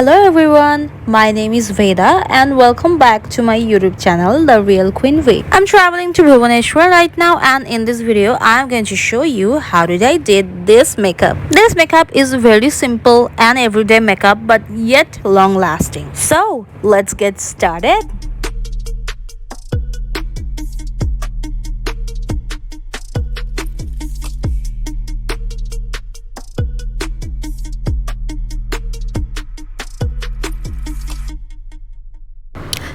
Hello everyone, my name is Veda and welcome back to my YouTube channel The Real Queen V. I'm traveling to Bhubaneswar right now and in this video I'm going to show you how did I did this makeup. This makeup is very simple and everyday makeup but yet long lasting. So let's get started.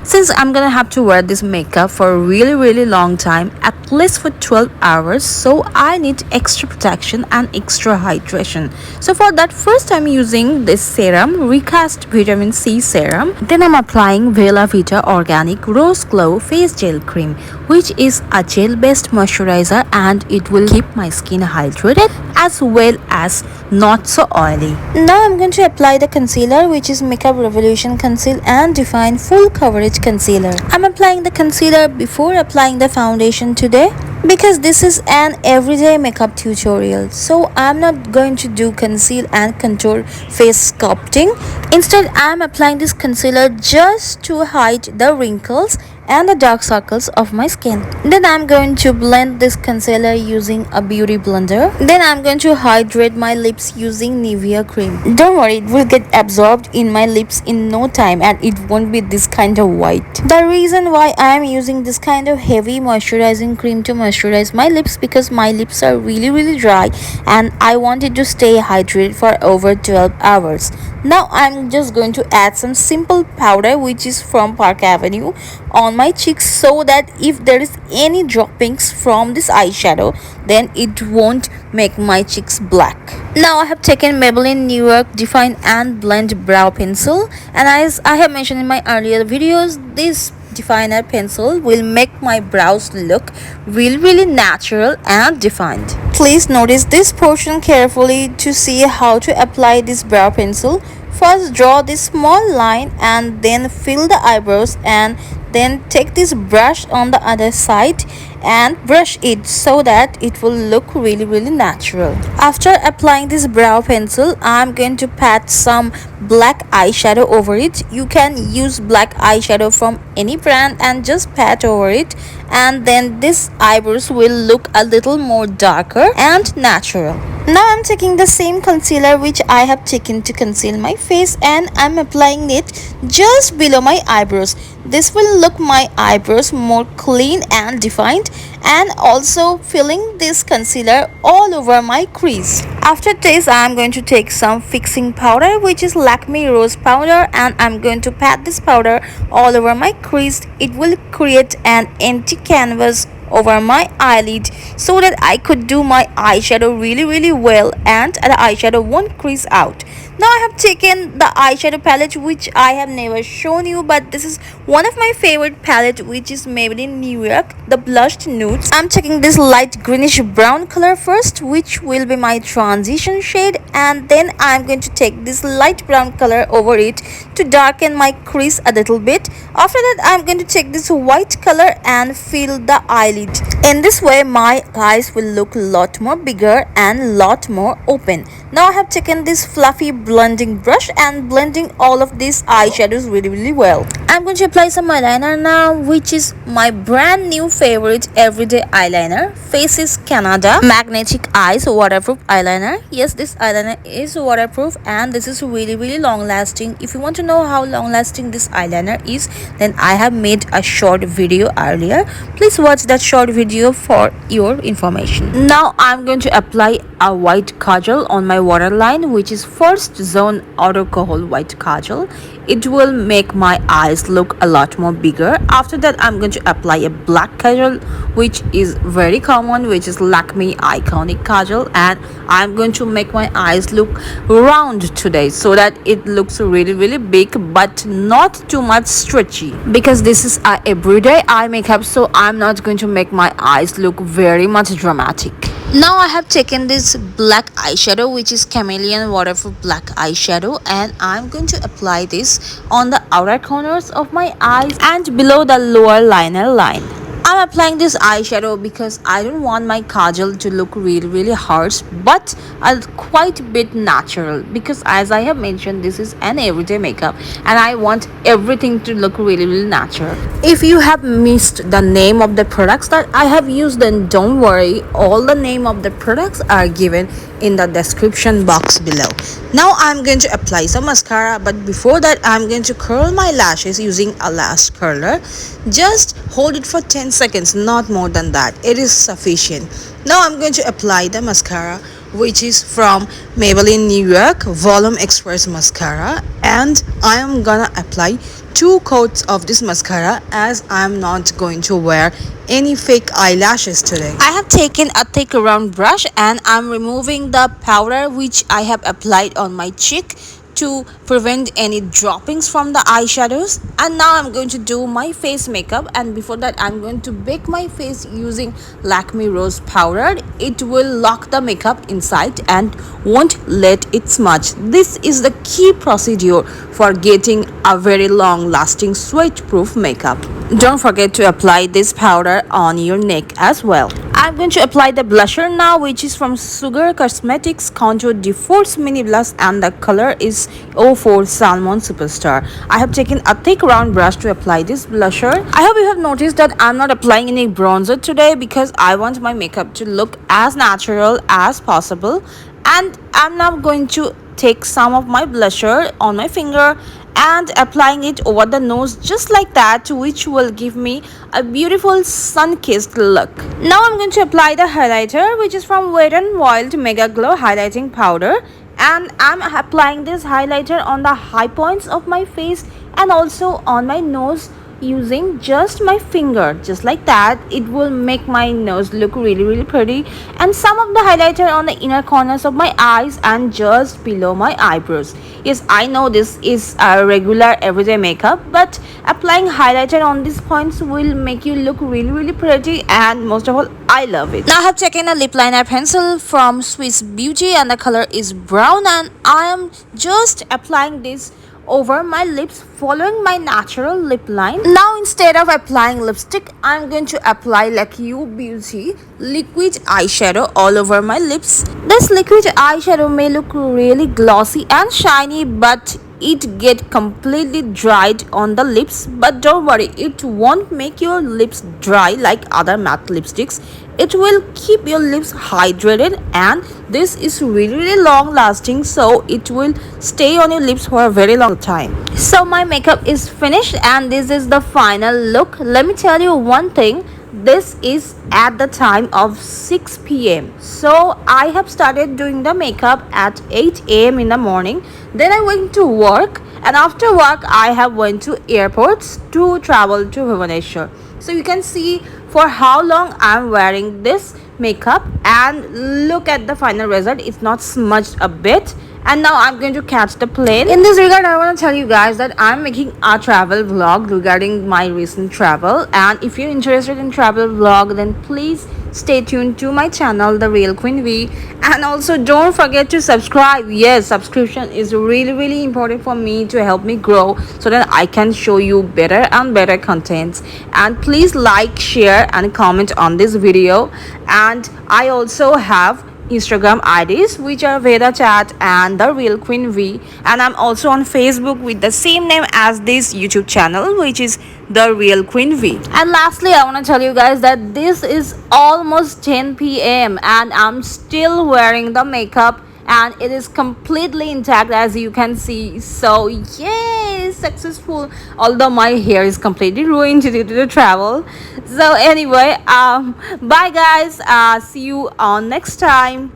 Since I'm gonna have to wear this makeup for a really long time, at least for 12 hours, so I need extra protection and extra hydration. So for that, first I'm using this serum, Recast Vitamin C serum. Then I'm applying Vita Organic Rose Glow Face Gel Cream, which is a gel based moisturizer and it will keep my skin hydrated as well as not so oily. Now I'm going to apply the concealer, which is Makeup Revolution Conceal and Define Full Coverage Concealer. I'm applying the concealer before applying the foundation today because this is an everyday makeup tutorial, so I'm not going to do conceal and contour face sculpting. Instead, I'm applying this concealer just to hide the wrinkles and the dark circles of my skin. Then I'm going to blend this concealer using a beauty blender. Then I'm going to hydrate my lips using Nivea cream. Don't worry, it will get absorbed in my lips in no time and it won't be this kind of white. The reason why I'm using this kind of heavy moisturizing cream to moisturize my lips because my lips are really dry and I wanted to stay hydrated for over 12 hours. Now I'm just going to add some simple powder which is from Park Avenue on my cheeks so that if there is any droppings from this eyeshadow then it won't make my cheeks black. Now I have taken Maybelline Newark Define and Blend Brow Pencil, and as I have mentioned in my earlier videos, this definer pencil will make my brows look really natural and defined. Please notice this portion carefully to see how to apply this brow pencil. First draw this small line and then fill the eyebrows and then take this brush on the other side and brush it so that it will look really natural. After applying this brow pencil, I'm going to pat some black eyeshadow over it. You can use black eyeshadow from any brand and just pat over it, and then this eyebrows will look a little more darker and natural. Now I'm taking the same concealer which I have taken to conceal my face and I'm applying it just below my eyebrows. This will look my eyebrows more clean and defined, and also filling this concealer all over my crease. After this, I'm going to take some fixing powder which is Lakmé Rose powder and I'm going to pat this powder all over my crease. It will create an empty canvas over my eyelid so that I could do my eyeshadow really well and the eyeshadow won't crease out. Now I have taken the eyeshadow palette which I have never shown you, but this is one of my favorite palette which is Maybelline Newark, the blushed nudes. I'm taking this light greenish brown color first, which will be my transition shade, and then I'm going to take this light brown color over it to darken my crease a little bit. After that, I'm going to take this white color and fill the eyelid. In this way, my eyes will look a lot more bigger and lot more open. Now I have taken this fluffy blending brush and blending all of these eyeshadows really well. I'm going to apply some eyeliner now, which is my brand new favorite everyday eyeliner, Faces Canada Magnetic Eyes Waterproof Eyeliner. Yes, this eyeliner is waterproof and this is really long lasting. If you want to know how long lasting this eyeliner is, then I have made a short video earlier. Please watch that short video for your information. Now I'm going to apply a white kajal on my waterline, which is First Zone Auto Kohl White Kajal. It will make my eyes look a lot more bigger. After that, I'm going to apply a black kajal, which is very common, which is Lakmé Eyconic Kajal, and I'm going to make my eyes look round today so that it looks really big but not too much stretchy, because this is a everyday eye makeup, so I'm not going to make my eyes look very much dramatic. Now I have taken this black eyeshadow, which is Chameleon Waterproof Black Eyeshadow, and I'm going to apply this on the outer corners of my eyes and below the lower liner line. I'm applying this eyeshadow because I don't want my kajal to look really harsh, but a quite bit natural, because as I have mentioned, this is an everyday makeup and I want everything to look really natural. If you have missed the name of the products that I have used, then don't worry, all the name of the products are given in the description box below. Now I'm going to apply some mascara, but before that I'm going to curl my lashes using a lash curler. Just hold it for 10 seconds, not more than that. It is sufficient. Now I'm going to apply the mascara, which is from Maybelline New York Volume Express Mascara, and I am gonna apply 2 coats of this mascara as I'm not going to wear any fake eyelashes today. I have taken a thick round brush and I'm removing the powder which I have applied on my cheek to prevent any droppings from the eyeshadows. And now I'm going to do my face makeup, and before that I'm going to bake my face using Lakmé Rose powder. It will lock the makeup inside and won't let it smudge. This is the key procedure for getting a very long lasting sweat proof makeup. Don't forget to apply this powder on your neck as well. I'm going to apply the blusher now, which is from Sugar Cosmetics Contour Deforce Mini Blush, and the color is 04 Salmon Superstar. I have taken a thick round brush to apply this blusher. I hope you have noticed that I'm not applying any bronzer today because I want my makeup to look as natural as possible. And I'm now going to take some of my blusher on my finger and applying it over the nose just like that, which will give me a beautiful sun-kissed look. Now I'm going to apply the highlighter, which is from Wet n Wild Mega Glow Highlighting Powder, and I'm applying this highlighter on the high points of my face and also on my nose using just my finger, just like that. It will make my nose look really pretty, and some of the highlighter on the inner corners of my eyes and just below my eyebrows. Yes, I know this is a regular everyday makeup, but applying highlighter on these points will make you look really pretty, and most of all, I love it. Now I have taken a lip liner pencil from Swiss Beauty and the color is brown, and I am just applying this over my lips following my natural lip line. Now instead of applying lipstick, I'm going to apply Lakyou Beauty liquid eyeshadow all over my lips. This liquid eyeshadow may look really glossy and shiny, but it get completely dried on the lips. But don't worry, it won't make your lips dry like other matte lipsticks. It will keep your lips hydrated, and this is really long lasting, so it will stay on your lips for a very long time. So my makeup is finished and this is the final look. Let me tell you one thing, this is at the time of 6 p.m. so I have started doing the makeup at 8 a.m. in the morning. Then I went to work, and after work I have went to airports to travel to Bhubaneswar. So you can see for how long I'm wearing this makeup, and look at the final result. It's not smudged a bit. And now I'm going to catch the plane. In this regard, I want to tell you guys that I'm making a travel vlog regarding my recent travel, and if you're interested in travel vlog, then please stay tuned to my channel, The Real Queen V, and also don't forget to subscribe. Yes, subscription is really important for me to help me grow so that I can show you better and better contents. And please like, share and comment on this video. And I also have Instagram IDs, which are Veda Chat and The Real Queen V, and I'm also on Facebook with the same name as this YouTube channel, which is The Real Queen V. And lastly, I want to tell you guys that this is almost 10 p.m. and I'm still wearing the makeup, and it is completely intact, as you can see. So yay, successful, although my hair is completely ruined due to the travel. So anyway, bye guys, see you on next time.